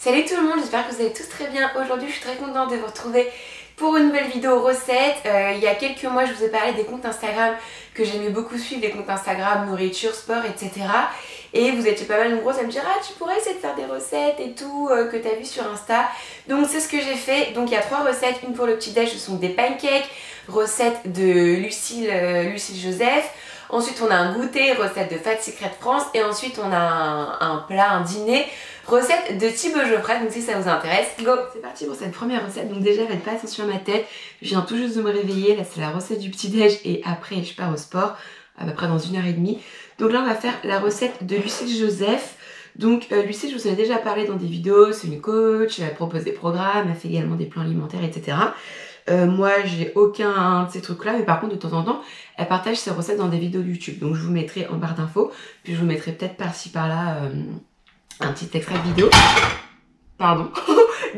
Salut tout le monde, j'espère que vous allez tous très bien. Aujourd'hui je suis très contente de vous retrouver pour une nouvelle vidéo recette. Il y a quelques mois je vous ai parlé des comptes Instagram que j'aimais beaucoup suivre, des comptes Instagram, nourriture, sport, etc. Et vous étiez pas mal nombreuses à me dire « Ah, tu pourrais essayer de faire des recettes et tout que tu as vu sur Insta ». Donc c'est ce que j'ai fait. Donc il y a 3 recettes, une pour le petit-déj, ce sont des pancakes, recette de Lucille Joseph. Ensuite on a un goûter, recette de Fat Secret France. Et ensuite on a un plat, un dîner, recette de Thibaut Geoffrey. Donc si ça vous intéresse, go! C'est parti pour cette première recette. Donc déjà faites pas attention à ma tête, je viens tout juste de me réveiller. Là c'est la recette du petit-déj et après je pars au sport à peu près dans 1h30. Donc là on va faire la recette de Lucille Joseph. Donc Lucille, je vous en ai déjà parlé dans des vidéos, c'est une coach, elle propose des programmes, elle fait également des plans alimentaires, etc. Moi j'ai aucun de ces trucs là, mais par contre de temps en temps elle partage ses recettes dans des vidéos YouTube. Donc je vous mettrai en barre d'infos, puis je vous mettrai peut-être par-ci par-là un petit extrait de vidéo. Pardon.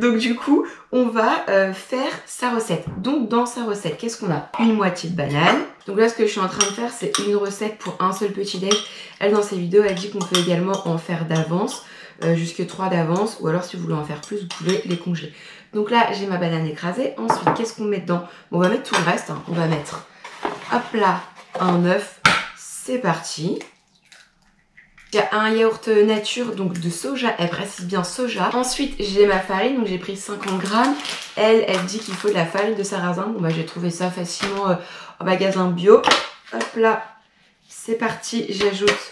Donc du coup on va faire sa recette. Donc dans sa recette, qu'est-ce qu'on a? Une moitié de banane. Donc là ce que je suis en train de faire, c'est une recette pour un seul petit déj. Elle dans ses vidéos elle dit qu'on peut également en faire d'avance, jusque 3 d'avance, ou alors si vous voulez en faire plus vous pouvez les congeler. Donc là j'ai ma banane écrasée. Ensuite qu'est-ce qu'on met dedans? Bon, on va mettre tout le reste, hein. On va mettre, hop là, un œuf. C'est parti. Il y a un yaourt nature, donc de soja, elle précise bien soja. Ensuite j'ai ma farine, donc j'ai pris 50 grammes. Elle dit qu'il faut de la farine de sarrasin. Bon bah j'ai trouvé ça facilement en magasin bio. Hop là, c'est parti, j'ajoute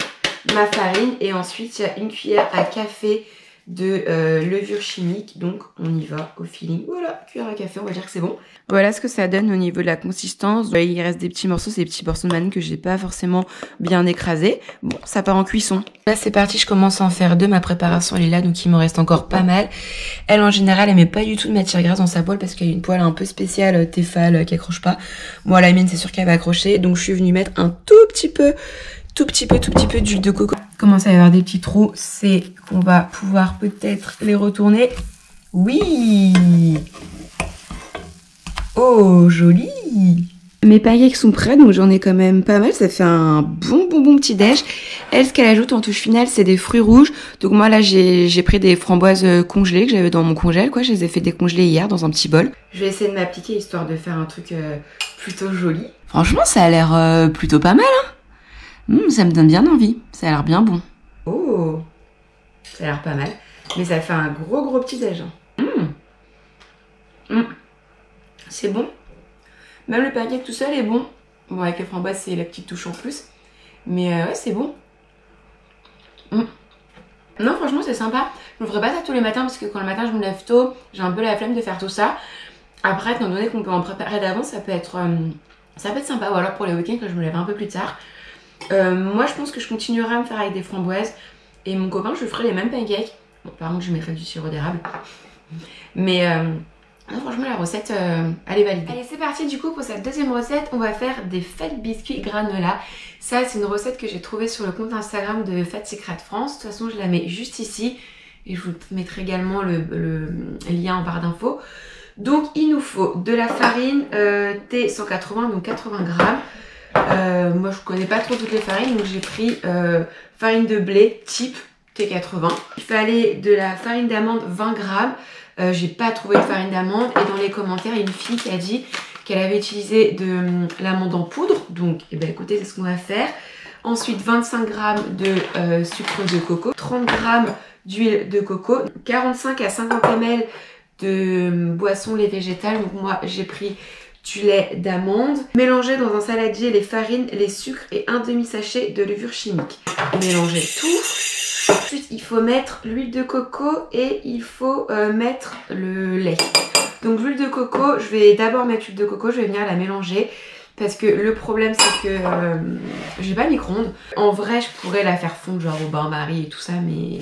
ma farine. Et ensuite il y a une cuillère à café de levure chimique. Donc on y va au feeling. Voilà, cuillère à café, on va dire que c'est bon. Voilà ce que ça donne au niveau de la consistance. Il reste des petits morceaux, c'est des petits morceaux de banane que j'ai pas forcément bien écrasés. Bon, ça part en cuisson. Là c'est parti, je commence à en faire 2. Ma préparation elle est là, donc il me reste encore pas mal. Elle en général elle met pas du tout de matière grasse dans sa poêle parce qu'il y a une poêle un peu spéciale Tefal qui accroche pas. Moi la mienne c'est sûr qu'elle va accrocher, donc je suis venue mettre un tout petit peu d'huile de coco. Commence à y avoir des petits trous, c'est qu'on va pouvoir peut-être les retourner. Oui! Oh, joli! Mes pancakes sont prêts, donc j'en ai quand même pas mal. Ça fait un bon petit déj. Elle, ce qu'elle ajoute en touche finale, c'est des fruits rouges. Donc moi là, j'ai pris des framboises congelées que j'avais dans mon congèle, quoi. Je les ai fait décongeler hier dans un petit bol. Je vais essayer de m'appliquer histoire de faire un truc plutôt joli. Franchement, ça a l'air plutôt pas mal, hein. Ça me donne bien envie. Ça a l'air bien bon. Oh, ça a l'air pas mal. Mais ça fait un gros petit déj. C'est bon. Même le pancake tout seul est bon. Bon, avec les framboises, c'est la petite touche en plus. Mais ouais, c'est bon. Non, franchement, c'est sympa. Je ne ferai pas ça tous les matins parce que quand le matin je me lève tôt, j'ai un peu la flemme de faire tout ça. Après, étant donné qu'on peut en préparer d'avance, ça peut être sympa. Ou alors pour les week-ends quand je me lève un peu plus tard. Moi, je pense que je continuerai à me faire avec des framboises. Et mon copain, je lui ferai les mêmes pancakes. Bon, par contre, je mettrai du sirop d'érable. Mais non, franchement, la recette, elle est validée. Allez, c'est parti du coup pour cette deuxième recette. On va faire des fêtes biscuits granola. Ça, c'est une recette que j'ai trouvée sur le compte Instagram de Fat Secret France. De toute façon, je la mets juste ici. Et je vous mettrai également le lien en barre d'infos. Donc, il nous faut de la farine T180, donc 80 grammes. Moi je connais pas trop toutes les farines, donc j'ai pris farine de blé type T80. Il fallait de la farine d'amande 20 grammes. J'ai pas trouvé de farine d'amande et dans les commentaires il y a une fille qui a dit qu'elle avait utilisé de l'amande en poudre. Donc écoutez, c'est ce qu'on va faire. Ensuite 25 grammes de sucre de coco, 30 grammes d'huile de coco, 45 à 50 ml de boisson lait végétal. Donc moi j'ai pris du lait d'amande. Mélangez dans un saladier les farines, les sucres et un demi-sachet de levure chimique. Mélangez tout. Ensuite, il faut mettre l'huile de coco et il faut mettre le lait. Donc l'huile de coco, je vais d'abord mettre l'huile de coco, je vais venir la mélanger. Parce que le problème c'est que j'ai pas de micro-ondes. En vrai, je pourrais la faire fondre genre au bain-marie et tout ça, mais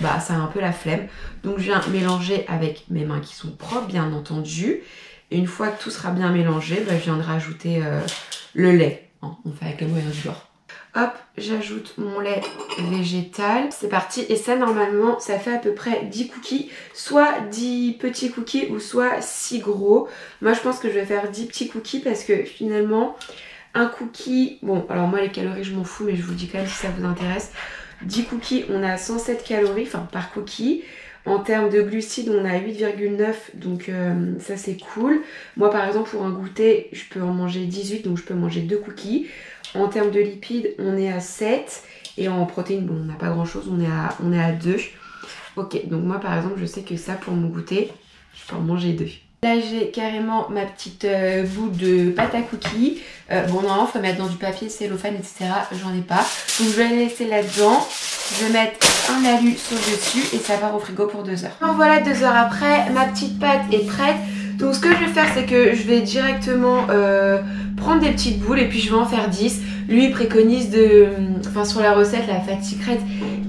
bah ça a un peu la flemme. Donc je viens mélanger avec mes mains qui sont propres, bien entendu. Et une fois que tout sera bien mélangé, je viens de rajouter le lait. On fait avec les moyens du bord. Hop, j'ajoute mon lait végétal. C'est parti. Et ça, normalement, ça fait à peu près 10 cookies. Soit 10 petits cookies ou soit 6 gros. Moi, je pense que je vais faire 10 petits cookies parce que finalement, un cookie... Bon, alors moi, les calories, je m'en fous, mais je vous dis quand même si ça vous intéresse. 10 cookies, on a 107 calories, enfin par cookie. En termes de glucides, on a 8,9, donc ça c'est cool. Moi par exemple pour un goûter, je peux en manger 18, donc je peux manger 2 cookies. En termes de lipides, on est à 7. Et en protéines, bon, on n'a pas grand chose, on est à 2. Ok, donc moi par exemple, je sais que ça pour mon goûter, je peux en manger 2. Là j'ai carrément ma petite boule de pâte à cookies. Bon normalement il faut mettre dans du papier, cellophane, etc. J'en ai pas. Donc je vais la laisser là-dedans. Je vais mettre un alu sur le dessus et ça part au frigo pour 2 heures. Alors voilà, 2 heures après, ma petite pâte est prête. Donc ce que je vais faire, c'est que je vais directement prendre des petites boules et puis je vais en faire 10. Lui il préconise enfin sur la recette, la pâte secrète,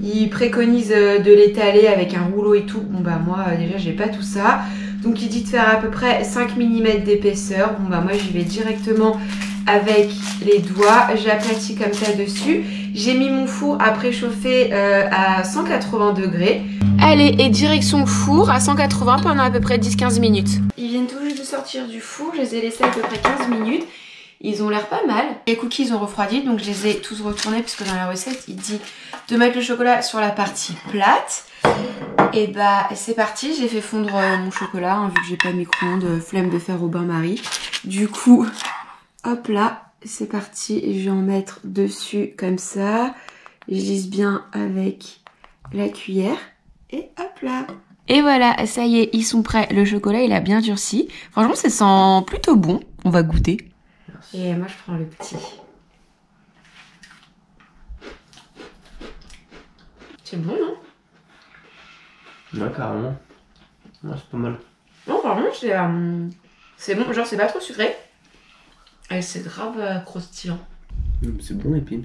il préconise de l'étaler avec un rouleau et tout. Bon bah moi déjà j'ai pas tout ça. Donc il dit de faire à peu près 5 mm d'épaisseur. Bon bah moi j'y vais directement avec les doigts. J'aplatis comme ça dessus. J'ai mis mon four à préchauffer à 180 degrés. Allez, et direction four à 180 pendant à peu près 10-15 minutes. Ils viennent tout juste de sortir du four. Je les ai laissés à peu près 15 minutes. Ils ont l'air pas mal. Les cookies ont refroidi, donc je les ai tous retournés puisque dans la recette il dit de mettre le chocolat sur la partie plate. Et bah c'est parti, j'ai fait fondre mon chocolat hein, vu que j'ai pas de micro-ondes, flemme de faire au bain-marie. Du coup, hop là, c'est parti. Et je vais en mettre dessus comme ça. Je lisse bien avec la cuillère. Et hop là. Et voilà, ça y est, ils sont prêts. Le chocolat, il a bien durci. Franchement, ça sent plutôt bon. On va goûter. Et moi, je prends le petit. C'est bon, non? Ouais, carrément. Ouais, c'est pas mal. Non, vraiment, c'est bon. Genre, c'est pas trop sucré. Et c'est grave croustillant. C'est bon, les pims.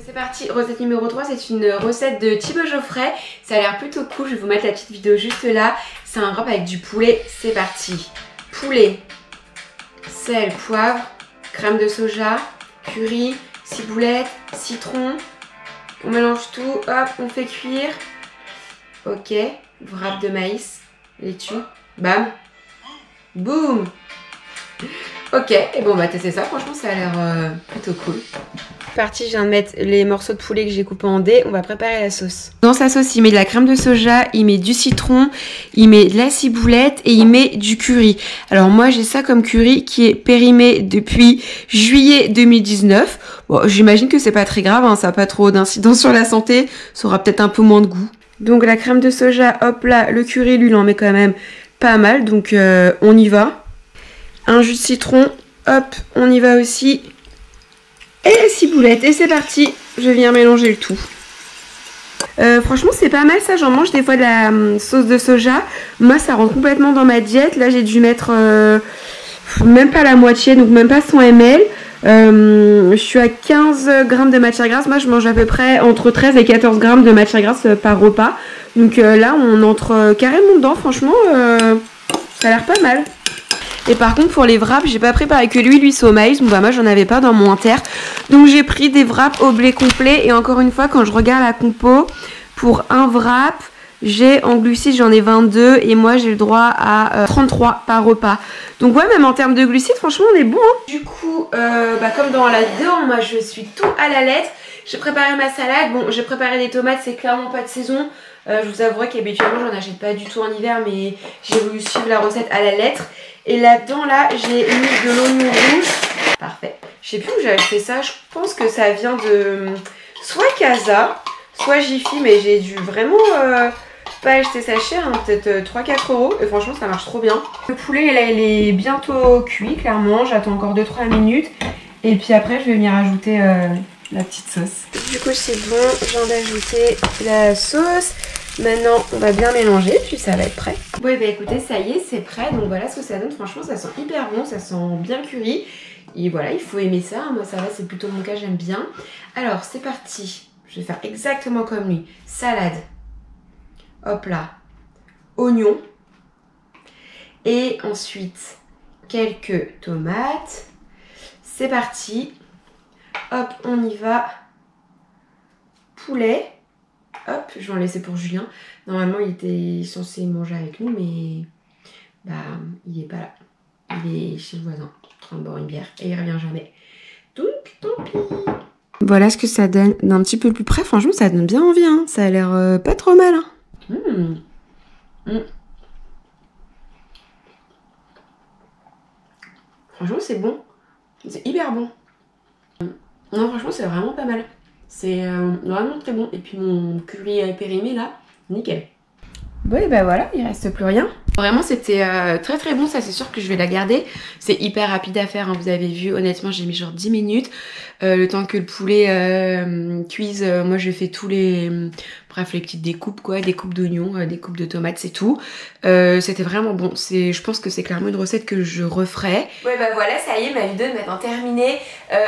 C'est parti, recette numéro 3, c'est une recette de Thibaut Geoffrey. Ça a l'air plutôt cool, je vais vous mettre la petite vidéo juste là. C'est un wrap avec du poulet, c'est parti. Poulet, sel, poivre, crème de soja, curry, ciboulette, citron. On mélange tout, hop, on fait cuire. Ok, wrap de maïs, laitue, bam, boum. Ok, et bon on va tester ça, franchement ça a l'air plutôt cool. Parti, je viens de mettre les morceaux de poulet que j'ai coupés en dés. On va préparer la sauce. Dans sa sauce, il met de la crème de soja, il met du citron, il met de la ciboulette et il met du curry. Alors moi, j'ai ça comme curry qui est périmé depuis juillet 2019. Bon, j'imagine que c'est pas très grave, hein, ça n'a pas trop d'incidence sur la santé. Ça aura peut-être un peu moins de goût. Donc la crème de soja, hop là, le curry, lui, il en met quand même pas mal. Donc on y va. Un jus de citron, hop, on y va aussi. Et la ciboulette, et c'est parti, je viens mélanger le tout. Franchement c'est pas mal ça, j'en mange des fois de la sauce de soja. Moi ça rentre complètement dans ma diète, là j'ai dû mettre même pas la moitié, donc même pas 100 ml. Je suis à 15 g de matière grasse, moi je mange à peu près entre 13 et 14 g de matière grasse par repas. Donc là on entre carrément dedans, franchement ça a l'air pas mal. Et par contre pour les wraps, j'ai pas préparé que l'huile au maïs, donc bah moi j'en avais pas dans mon inter. Donc j'ai pris des wraps au blé complet et encore une fois quand je regarde la compo, pour un wrap, j'ai en glucides j'en ai 22 et moi j'ai le droit à 33 par repas. Donc ouais, même en termes de glucides franchement on est bon hein. Du coup comme dans la vidéo, moi je suis tout à la lettre. J'ai préparé ma salade, bon j'ai préparé des tomates, c'est clairement pas de saison. Je vous avouerai qu'habituellement j'en achète pas du tout en hiver, mais j'ai voulu suivre la recette à la lettre. Et là-dedans, là, j'ai mis de l'oignon rouge. Parfait. Je sais plus où j'ai acheté ça. Je pense que ça vient de soit Casa, soit Jiffy. Mais j'ai dû vraiment pas acheter ça cher. Hein, peut-être 3-4 euros. Et franchement, ça marche trop bien. Le poulet, là, il est bientôt cuit, clairement. J'attends encore 2-3 minutes. Et puis après, je vais venir ajouter la petite sauce. Du coup, c'est bon. Je viens d'ajouter la sauce. Maintenant, on va bien mélanger, puis ça va être prêt. Bon, et bah écoutez, ça y est, c'est prêt. Donc voilà ce que ça donne. Franchement, ça sent hyper bon, ça sent bien curry. Et voilà, il faut aimer ça. Moi, ça va, c'est plutôt mon cas, j'aime bien. Alors, c'est parti. Je vais faire exactement comme lui. Salade. Hop là. Oignon. Et ensuite, quelques tomates. C'est parti. Hop, on y va. Poulet. Hop, je vais en laisser pour Julien. Normalement, il était censé manger avec nous, mais bah, il est pas là. Il est chez le voisin, en train de boire une bière, et il revient jamais. Donc, tant pis. Voilà ce que ça donne d'un petit peu plus près. Franchement, ça donne bien envie, hein. Ça a l'air pas trop mal. Hein. Franchement, c'est bon. C'est hyper bon. Non, franchement, c'est vraiment pas mal. C'est vraiment très bon. Et puis mon curry périmé là, nickel. Bon, et ben voilà, il reste plus rien. Vraiment, c'était très très bon, ça c'est sûr que je vais la garder. C'est hyper rapide à faire, hein, vous avez vu, honnêtement, j'ai mis genre 10 minutes. Le temps que le poulet cuise, moi je fais tous les... bref, les petites découpes quoi, découpes d'oignons, découpes de tomates, c'est tout. C'était vraiment bon, je pense que c'est clairement une recette que je referai. Ouais bah voilà, ça y est, ma vidéo est maintenant terminée.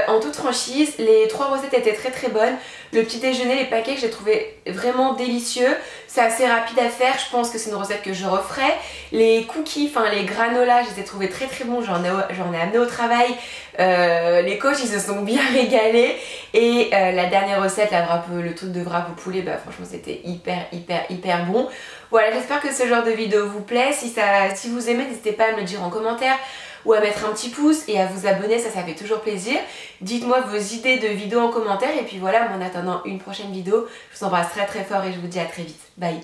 En toute franchise, les 3 recettes étaient très très bonnes. Le petit déjeuner, les pancakes, j'ai trouvé vraiment délicieux. C'est assez rapide à faire, je pense que c'est une recette que je referai. Les cookies, enfin les granolas, je les ai trouvés très très bons, j'en ai amené au travail. Les coachs, ils se sont bien régalés. Et la dernière recette, le truc de wrap au poulet, bah franchement c'était hyper bon. Voilà, j'espère que ce genre de vidéo vous plaît. Si vous aimez, n'hésitez pas à me le dire en commentaire ou à mettre un petit pouce et à vous abonner, ça fait toujours plaisir. Dites-moi vos idées de vidéos en commentaire et puis voilà, en attendant une prochaine vidéo, je vous embrasse très très fort et je vous dis à très vite. Bye.